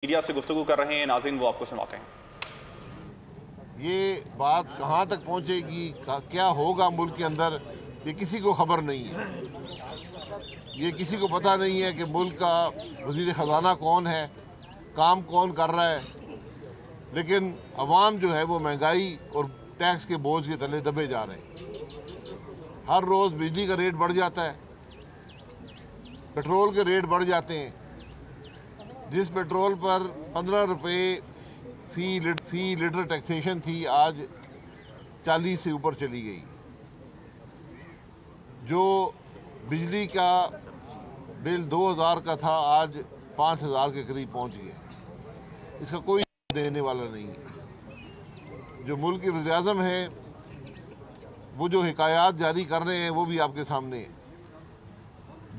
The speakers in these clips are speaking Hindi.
मीडिया से गुफ्तगू कर रहे हैं नाज़रीन, वो आपको सुनाते हैं। ये बात कहाँ तक पहुँचेगी, क्या होगा मुल्क के अंदर, ये किसी को खबर नहीं है। ये किसी को पता नहीं है कि मुल्क का वज़ीर ख़जाना कौन है, काम कौन कर रहा है। लेकिन अवाम जो है वो महंगाई और टैक्स के बोझ के तले दबे जा रहे हैं। हर रोज़ बिजली का रेट बढ़ जाता है, पेट्रोल के रेट बढ़ जाते हैं। जिस पेट्रोल पर 15 रुपये फी लीटर टैक्सेशन थी, आज 40 से ऊपर चली गई। जो बिजली का बिल 2000 का था, आज 5000 के करीब पहुंच गया। इसका कोई देने वाला नहीं है। जो मुल्क के वज़ीर-ए-आज़म हैं, वो जो हिकायात जारी कर रहे हैं वो भी आपके सामने है।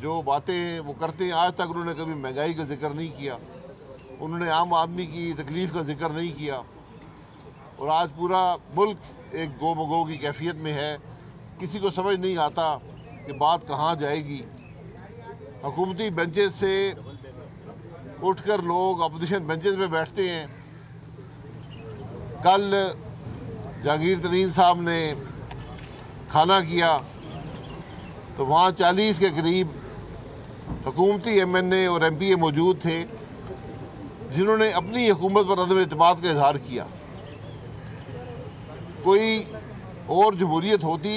जो बातें वो करते हैं, आज तक उन्होंने कभी महंगाई का जिक्र नहीं किया, उन्होंने आम आदमी की तकलीफ़ का जिक्र नहीं किया। और आज पूरा मुल्क एक गो-मगो की कैफियत में है। किसी को समझ नहीं आता कि बात कहाँ जाएगी। हुकूमती बेंचेस से उठकर लोग अपोजिशन बेंचेस पे बैठते हैं। कल जहांगीर तरीन साहब ने खाना किया तो वहाँ 40 के करीब हुकूमती MNA और MPA मौजूद थे, जिन्होंने अपनी हुकूमत पर अदम एतमाद का इजहार किया। कोई और जमहूरियत होती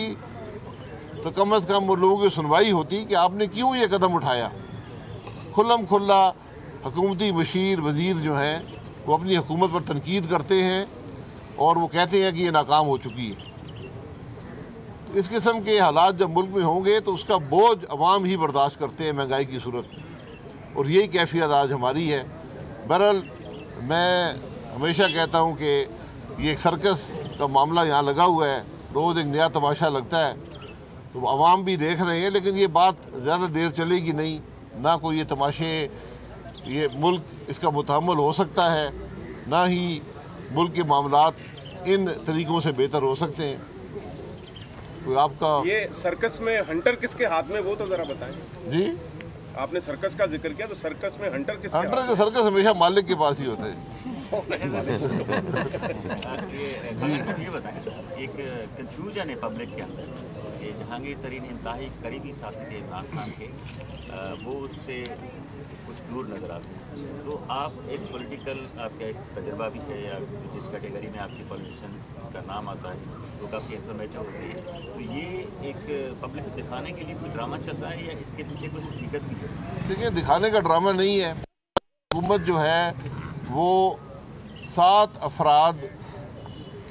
तो कम अज़ कम उन लोगों की सुनवाई होती कि आपने क्यों ये कदम उठाया। खुल्लम खुल्ला हुकूमती मशीर वज़ीर जो हैं वो अपनी हुकूमत पर तनकीद करते हैं और वो कहते हैं कि ये नाकाम हो चुकी है। इस किस्म के हालात जब मुल्क में होंगे तो उसका बोझ अवाम ही बर्दाश्त करते हैं महंगाई की सूरत में, और यही कैफियत आज हमारी है। बहरहाल मैं हमेशा कहता हूँ कि ये एक सर्कस का मामला यहाँ लगा हुआ है, रोज़ एक नया तमाशा लगता है। तो अवाम भी देख रहे हैं, लेकिन ये बात ज़्यादा देर चलेगी नहीं। ना कोई ये तमाशे, ये मुल्क इसका मुतहम्मल हो सकता है, ना ही मुल्क के मामलात इन तरीक़ों से बेहतर हो सकते हैं। तो आपका ये सर्कस में हंटर किसके हाथ में, वो तो ज़रा बताएं जी। आपने सर्कस का जिक्र किया, तो सर्कस में हंटर किसके हाथ हंटर का सर्कस हमेशा मालिक के पास ही होता है। ये बताएं, एक कंफ्यूजन है पब्लिक के अंदर कि जहांगीर तरीन इंतहाई करीबी साथी थे इमरान खान के, वो उससे कुछ दूर नजर आते हैं। तो आप एक पॉलिटिकल, आपका एक तजर्बा भी है, या जिस कैटेगरी में आपकी पॉलिटिशियन का नाम आता है तो काफ़ी इंफॉर्मेटिव होती है। तो ये एक पब्लिक को दिखाने के लिए कोई ड्रामा चल रहा है या इसके पीछे कोई हकीकत भी है? देखिए, दिखाने का ड्रामा नहीं है। हुकूमत जो है वो 7 अफराद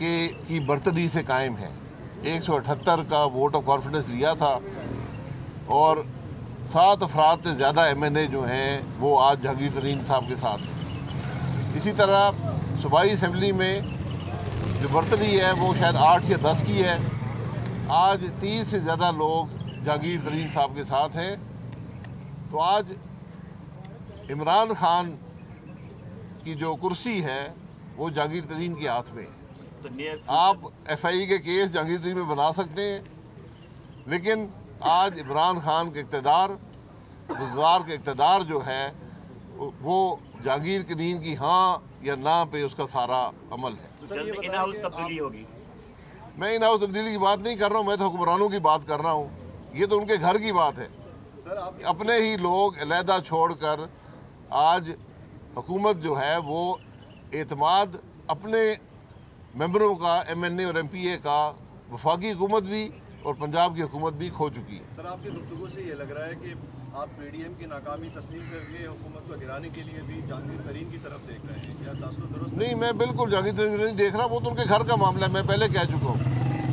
की बर्तरी से कायम है। 178 का वोट ऑफ कॉन्फिडेंस लिया था और 7 अफराद से ज़्यादा MNA जो हैं वो आज जहांगीर तरीन साहब के साथ हैं। इसी तरह सूबाई असम्बली में जो बर्तरी है वो शायद 8 या 10 की है। आज 30 से ज़्यादा लोग जहांगीर तरीन साहब के साथ हैं। तो आज इमरान खान की जो कुर्सी है वो जहांगीर तरीन के हाथ में है। तो आप FI के केस जहांगीर तरीन में बना सकते हैं, लेकिन आज इमरान खान के इक़्तिदार, गुज़ार के इक़्तिदार जो है वो जहांगीर तरीन की हाँ या ना पे उसका सारा अमल है। जल्द इन हाउस तब्दीली होगी? मैं इन हाउस तब्दीली की बात नहीं कर रहा हूँ, मैं तो हुक्मरानों की बात कर रहा हूँ। ये तो उनके घर की बात है। अपने ही लोग अलहदा छोड़कर आज हुकूमत जो है वो एतमाद अपने मेंबरों का, MNA और MPA का, वफाकी हुकूमत भी और पंजाब की हुकूमत भी खो चुकी है। सर, आपकी गुफ्तगू से ये लग रहा है कि आप PDM की नाकामी तस्लीम करके हुकूमत को गिराने के लिए भी जहांगीर तरीन की तरफ देख रहे हैं, क्या तासुर दुरुस्त? नहीं, मैं बिल्कुल जहांगीर तरीन नहीं देख रहा। वो तो उनके घर का मामला है, मैं पहले कह चुका हूँ।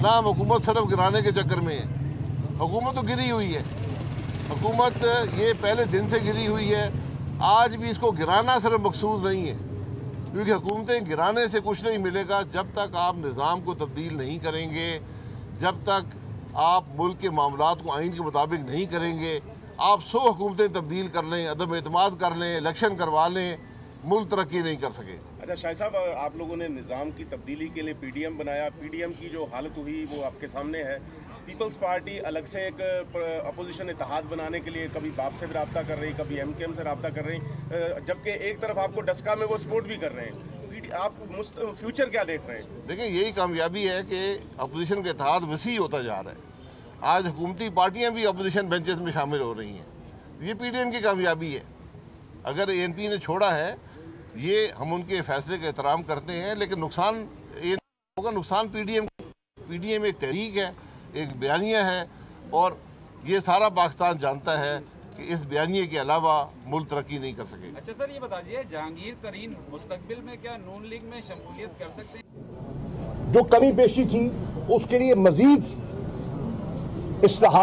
ना हम हुकूमत सिर्फ गिराने के चक्कर में है। हुकूमत तो गिरी हुई है, हुकूमत ये पहले दिन से गिरी हुई है। आज भी इसको गिराना सिर्फ मकसूद नहीं है, क्योंकि हुकूमतें गिराने से कुछ नहीं मिलेगा। जब तक आप निज़ाम को तब्दील नहीं करेंगे, जब तक आप मुल्क के मामलात को आइन के मुताबिक नहीं करेंगे, आप 100 हुकूमतें तब्दील कर लें, अदम एतमाद कर लें, इलेक्शन करवा लें, मुल्क तरक्की नहीं कर सके। अच्छा शाह साहब, आप लोगों ने निज़ाम की तब्दीली के लिए पीडीएम बनाया। पीडीएम की जो हालत हुई वो आपके सामने है। पीपल्स पार्टी अलग से एक अपोजिशन इत्तेहाद बनाने के लिए कभी बाप से रब्ता कर रही, कभी एमकेएम से रब्ता कर रही, जबकि एक तरफ आपको डस्का में वो सपोर्ट भी कर रहे हैं। आप फ्यूचर क्या देख रहे हैं? देखिए, यही कामयाबी है कि अपोजिशन का इत्तेहाद वसी होता जा रहा है। आज हुकूमती पार्टियाँ भी अपोजिशन बेंचेस में शामिल हो रही हैं। ये पीडीएम की कामयाबी है। अगर एएनपी ने छोड़ा है, ये हम उनके फैसले का एहतराम करते हैं, लेकिन नुकसान होगा, नुकसान पीडीएम एक तहरीक है, एक बयानिया है, और ये सारा पाकिस्तान जानता है कि इस बयानिए के अलावा मुल्क तरक्की नहीं कर सकेगा। अच्छा सर, ये बता दीजिए, जहांगीर तरीन मुस्तकबिल में क्या नून लीग में शमूलियत कर सकते हैं? जो कमी पेशी थी उसके लिए मजीद इस्लाहात